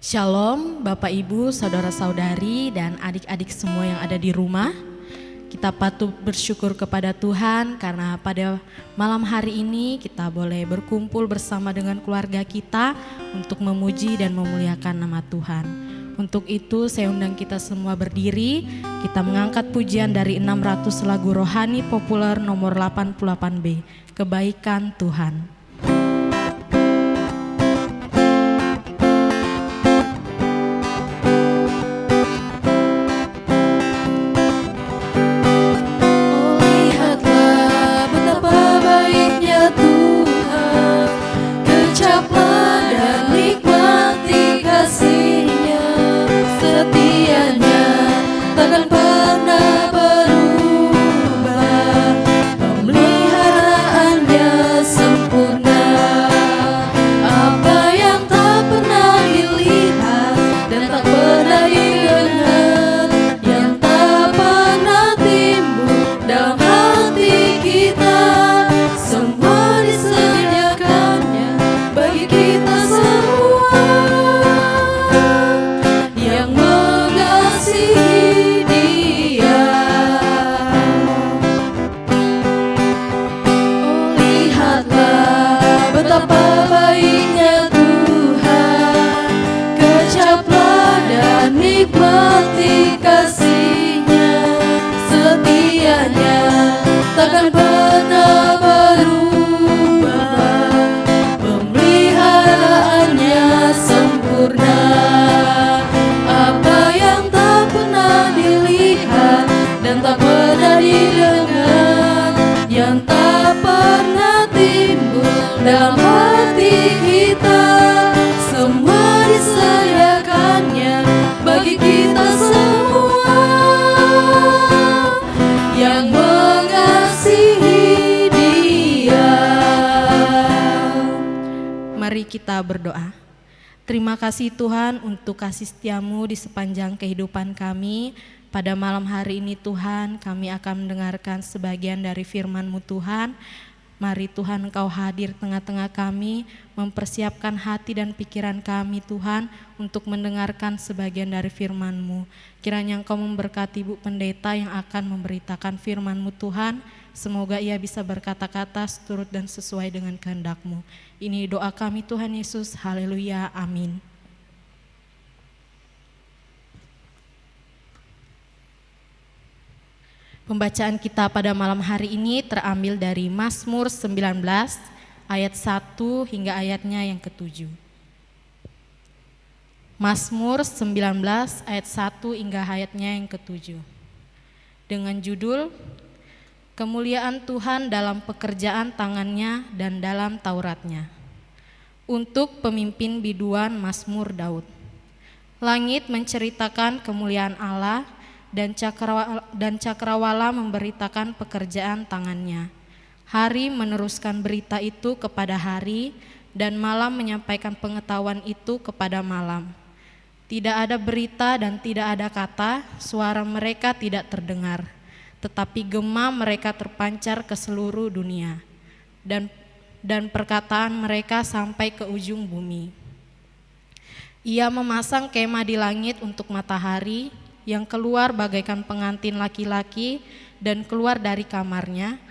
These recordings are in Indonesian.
Shalom Bapak Ibu, Saudara-saudari dan adik-adik semua yang ada di rumah. Kita patut bersyukur kepada Tuhan karena pada malam hari ini kita boleh berkumpul bersama dengan keluarga kita untuk memuji dan memuliakan nama Tuhan. Untuk itu saya undang kita semua berdiri, kita mengangkat pujian dari 600 lagu rohani populer nomor 88B, Kebaikan Tuhan. Takkan pernah berubah, pemeliharaannya sempurna. Apa yang tak pernah dilihat dan tak pernah didengar, yang tak pernah timbul dalam hati kita, semua disediakannya bagi kita semua yang mengasihi Dia. Mari kita berdoa. Terima kasih Tuhan untuk kasih setiamu di sepanjang kehidupan kami. Pada malam hari ini Tuhan, kami akan mendengarkan sebagian dari firman-Mu Tuhan. Mari Tuhan Engkau hadir tengah-tengah kami, mempersiapkan hati dan pikiran kami Tuhan untuk mendengarkan sebagian dari firman-Mu. Kiranya Engkau memberkati Ibu Pendeta yang akan memberitakan firman-Mu Tuhan. Semoga ia bisa berkata-kata seturut dan sesuai dengan kehendak-Mu. Ini doa kami Tuhan Yesus, haleluya, amin. Pembacaan kita pada malam hari ini terambil dari Mazmur 19 ayat 1 hingga ayatnya yang ke-7. Mazmur 19 ayat 1 hingga ayatnya yang ke-7. Dengan judul Kemuliaan Tuhan dalam pekerjaan tangannya dan dalam Tauratnya. Untuk pemimpin biduan Mazmur Daud. Langit menceritakan kemuliaan Allah dan cakrawala memberitakan pekerjaan tangannya. Hari meneruskan berita itu kepada hari, dan malam menyampaikan pengetahuan itu kepada malam. Tidak ada berita dan tidak ada kata, suara mereka tidak terdengar, tetapi gema mereka terpancar ke seluruh dunia, dan perkataan mereka sampai ke ujung bumi. Ia memasang kemah di langit untuk matahari, yang keluar bagaikan pengantin laki-laki dan keluar dari kamarnya,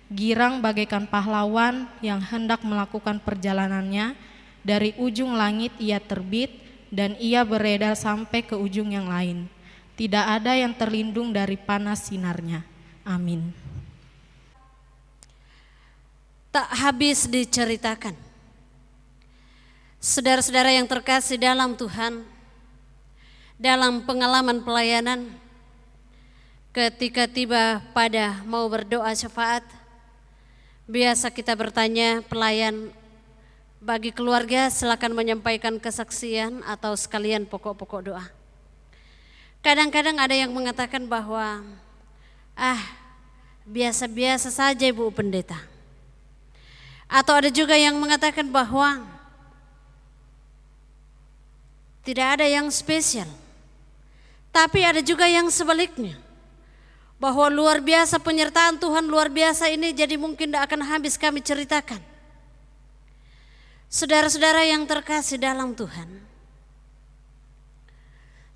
girang bagaikan pahlawan yang hendak melakukan perjalanannya, dari ujung langit ia terbit dan ia beredar sampai ke ujung yang lain. Tidak ada yang terlindung dari panas sinarnya. Amin. Tak habis diceritakan. Saudara-saudara yang terkasih dalam Tuhan, dalam pengalaman pelayanan, ketika tiba pada mau berdoa syafaat, biasa kita bertanya pelayan, bagi keluarga silakan menyampaikan kesaksian atau sekalian pokok-pokok doa. Kadang-kadang ada yang mengatakan bahwa biasa-biasa saja Ibu Pendeta. Atau ada juga yang mengatakan bahwa tidak ada yang spesial. Tapi ada juga yang sebaliknya, bahwa luar biasa penyertaan Tuhan, luar biasa ini, jadi mungkin tidak akan habis kami ceritakan. Saudara-saudara yang terkasih dalam Tuhan,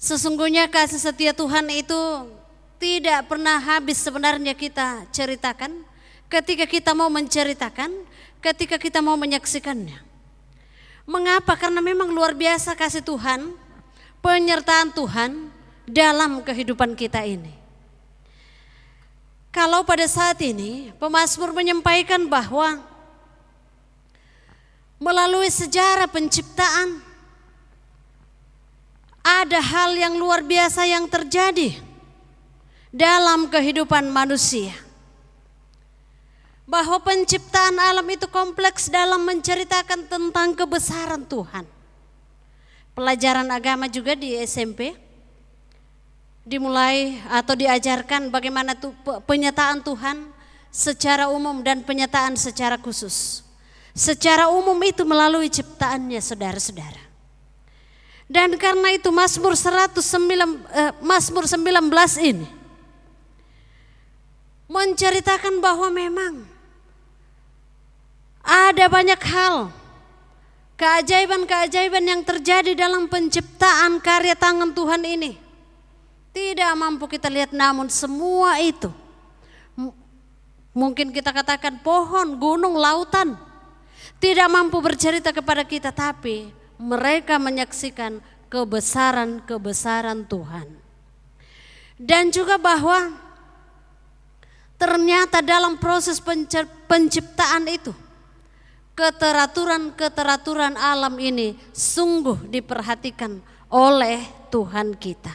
Sesungguhnya kasih setia Tuhan itu tidak pernah habis sebenarnya kita ceritakan, ketika kita mau menceritakan, ketika kita mau menyaksikannya. Mengapa? Karena memang luar biasa kasih Tuhan, penyertaan Tuhan dalam kehidupan kita ini. Kalau pada saat ini pemazmur menyampaikan bahwa melalui sejarah penciptaan ada hal yang luar biasa yang terjadi dalam kehidupan manusia. Bahwa penciptaan alam itu kompleks dalam menceritakan tentang kebesaran Tuhan. Pelajaran agama juga di SMP dimulai atau diajarkan bagaimana penyataan Tuhan secara umum dan penyataan secara khusus. Secara umum itu melalui ciptaannya, saudara-saudara. Dan karena itu Mazmur 19 ini menceritakan bahwa memang ada banyak hal, keajaiban-keajaiban yang terjadi dalam penciptaan karya tangan Tuhan ini. Tidak mampu kita lihat, namun semua itu mungkin kita katakan pohon, gunung, lautan tidak mampu bercerita kepada kita, tapi mereka menyaksikan kebesaran-kebesaran Tuhan. Dan juga bahwa ternyata dalam proses penciptaan itu, keteraturan-keteraturan alam ini sungguh diperhatikan oleh Tuhan kita.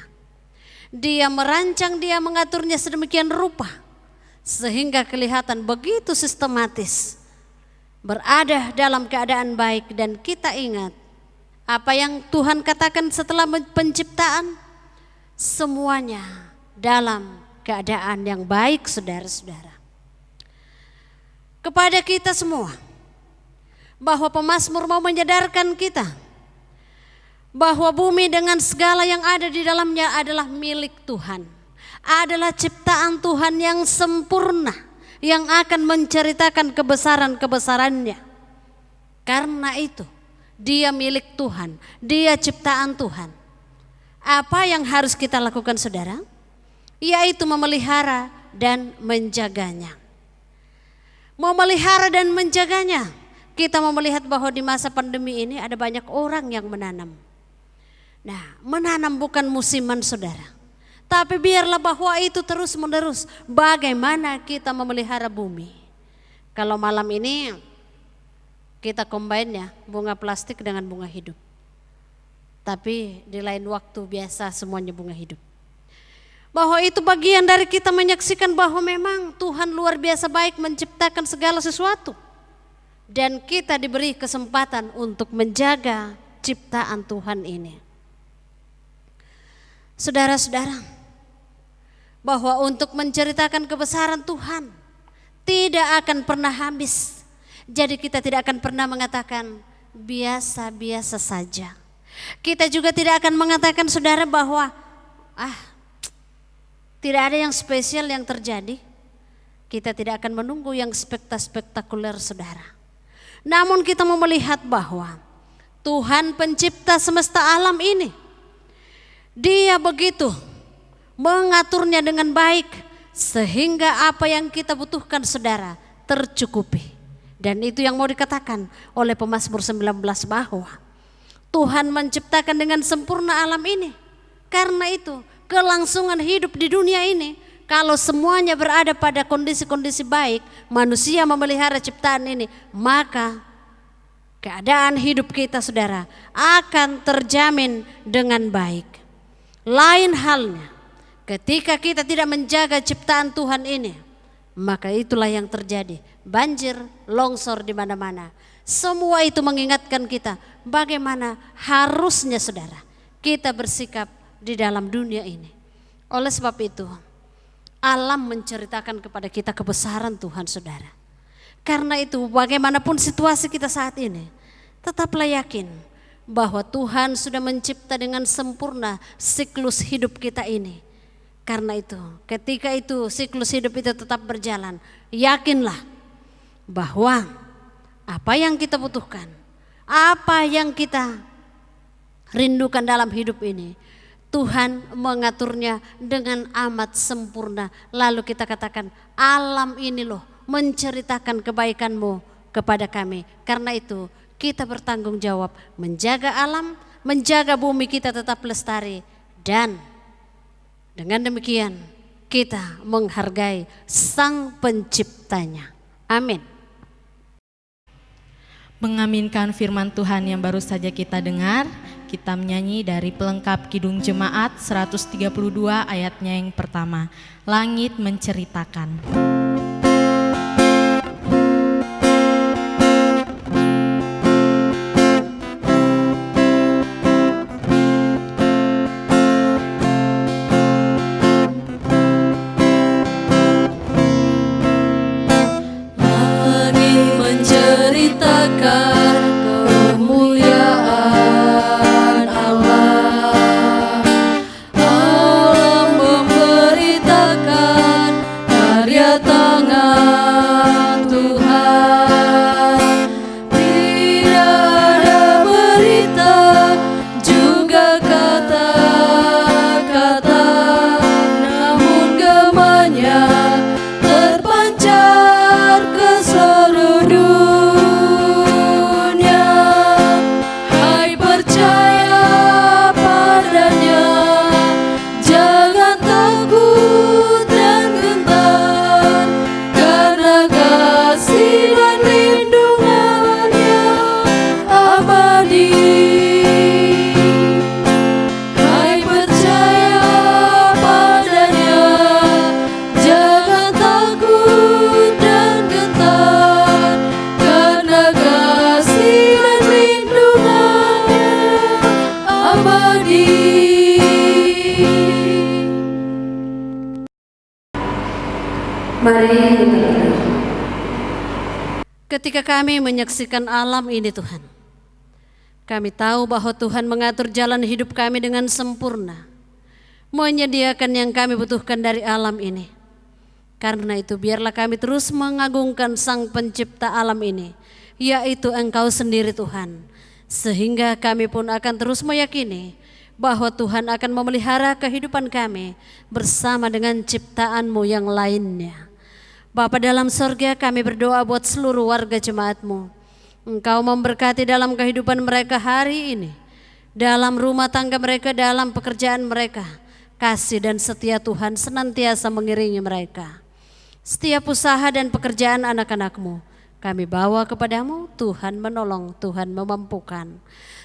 Dia merancang, dia mengaturnya sedemikian rupa sehingga kelihatan begitu sistematis, berada dalam keadaan baik. Dan kita ingat apa yang Tuhan katakan setelah penciptaan, semuanya dalam keadaan yang baik, saudara-saudara. Kepada kita semua, bahwa pemazmur mau menyadarkan kita bahwa bumi dengan segala yang ada di dalamnya adalah milik Tuhan, adalah ciptaan Tuhan yang sempurna, yang akan menceritakan kebesaran-kebesarannya. Karena itu dia milik Tuhan, dia ciptaan Tuhan. Apa yang harus kita lakukan, saudara? Yaitu memelihara dan menjaganya. Memelihara dan menjaganya. Kita mau melihat bahwa di masa pandemi ini ada banyak orang yang menanam. Nah, menanam bukan musiman, saudara. Tapi biarlah bahwa itu terus menerus. Bagaimana kita memelihara bumi? Kalau malam ini kita combine-nya bunga plastik dengan bunga hidup. Tapi di lain waktu biasa semuanya bunga hidup. Bahwa itu bagian dari kita menyaksikan bahwa memang Tuhan luar biasa baik menciptakan segala sesuatu. Dan kita diberi kesempatan untuk menjaga ciptaan Tuhan ini. Saudara-saudara, bahwa untuk menceritakan kebesaran Tuhan tidak akan pernah habis. Jadi kita tidak akan pernah mengatakan biasa-biasa saja. Kita juga tidak akan mengatakan, saudara, bahwa tidak ada yang spesial yang terjadi. Kita tidak akan menunggu yang spektakuler, saudara. Namun kita mau melihat bahwa Tuhan pencipta semesta alam ini, Dia begitu mengaturnya dengan baik sehingga apa yang kita butuhkan, saudara, tercukupi. Dan itu yang mau dikatakan oleh pemazmur 19 bahwa Tuhan menciptakan dengan sempurna alam ini. Karena itu kelangsungan hidup di dunia ini, kalau semuanya berada pada kondisi-kondisi baik, manusia memelihara ciptaan ini, maka keadaan hidup kita, saudara, akan terjamin dengan baik. Lain halnya ketika kita tidak menjaga ciptaan Tuhan ini, maka itulah yang terjadi. Banjir, longsor di mana-mana. Semua itu mengingatkan kita bagaimana harusnya, saudara, kita bersikap di dalam dunia ini. Oleh sebab itu, alam menceritakan kepada kita kebesaran Tuhan, saudara. Karena itu, bagaimanapun situasi kita saat ini, tetaplah yakin bahwa Tuhan sudah mencipta dengan sempurna siklus hidup kita ini. Karena itu, ketika itu siklus hidup itu tetap berjalan, yakinlah bahwa apa yang kita butuhkan, apa yang kita rindukan dalam hidup ini, Tuhan mengaturnya dengan amat sempurna. Lalu kita katakan, alam ini loh menceritakan kebaikan-Mu kepada kami. Karena itu kita bertanggung jawab menjaga alam, menjaga bumi kita tetap lestari. Dan dengan demikian kita menghargai Sang Penciptanya. Amin. Mengaminkan firman Tuhan yang baru saja kita dengar, kita menyanyi dari pelengkap Kidung Jemaat 132 ayatnya yang pertama, Langit Menceritakan. Kemuliaan Allah, alam memberitakan karya tangan Tuhan. Tidak ada berita, juga kata-kata, namun gemanya terpancar ke seluruh dunia. Hai percaya padanya, jangan takut dan gentar, karena kasih dan lindungannya abadi. Hai percaya padanya, jangan takut dan gentar, karena kasih dan lindungannya abadi. Mari kita berdoa. Ketika kami menyaksikan alam ini Tuhan, kami tahu bahwa Tuhan mengatur jalan hidup kami dengan sempurna, menyediakan yang kami butuhkan dari alam ini. Karena itu biarlah kami terus mengagungkan Sang Pencipta alam ini, yaitu Engkau sendiri Tuhan. Sehingga kami pun akan terus meyakini bahwa Tuhan akan memelihara kehidupan kami bersama dengan ciptaan-Mu yang lainnya. Bapa dalam sorga, kami berdoa buat seluruh warga jemaat-Mu. Engkau memberkati dalam kehidupan mereka hari ini, dalam rumah tangga mereka, dalam pekerjaan mereka. Kasih dan setia Tuhan senantiasa mengiringi mereka. Setiap usaha dan pekerjaan anak-anak-Mu kami bawa kepadamu. Tuhan menolong, Tuhan memampukan.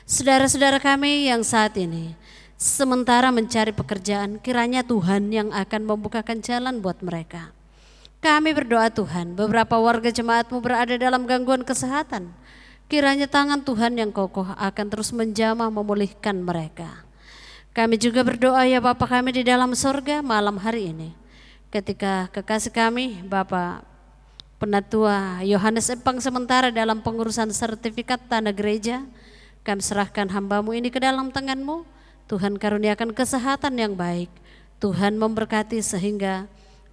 Saudara-saudara kami yang saat ini sementara mencari pekerjaan, kiranya Tuhan yang akan membukakan jalan buat mereka. Kami berdoa Tuhan, beberapa warga jemaat-Mu berada dalam gangguan kesehatan. Kiranya tangan Tuhan yang kokoh akan terus menjamah memulihkan mereka. Kami juga berdoa ya Bapa kami di dalam sorga malam hari ini. Ketika kekasih kami Bapak Penatua Yohanes Epang sementara dalam pengurusan sertifikat tanah gereja, kami serahkan hamba-Mu ini ke dalam tangan-Mu. Tuhan karuniakan kesehatan yang baik. Tuhan memberkati sehingga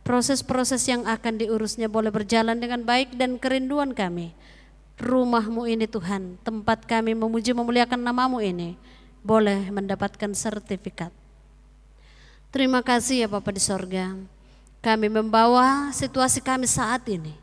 proses-proses yang akan diurusnya boleh berjalan dengan baik, dan kerinduan kami, rumah-Mu ini Tuhan, tempat kami memuji memuliakan nama-Mu ini, boleh mendapatkan sertifikat. Terima kasih ya Bapa di sorga. Kami membawa situasi kami saat ini.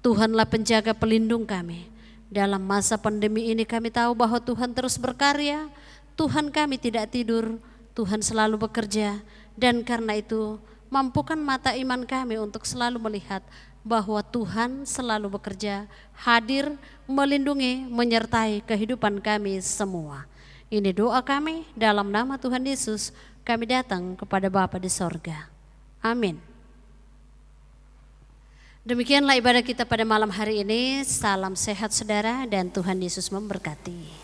Tuhanlah penjaga pelindung kami. Dalam masa pandemi ini kami tahu bahwa Tuhan terus berkarya, Tuhan kami tidak tidur, Tuhan selalu bekerja, dan karena itu mampukan mata iman kami untuk selalu melihat bahwa Tuhan selalu bekerja, hadir, melindungi, menyertai kehidupan kami semua. Ini doa kami dalam nama Tuhan Yesus, kami datang kepada Bapa di sorga. Amin. Demikianlah ibadah kita pada malam hari ini. Salam sehat saudara, dan Tuhan Yesus memberkati.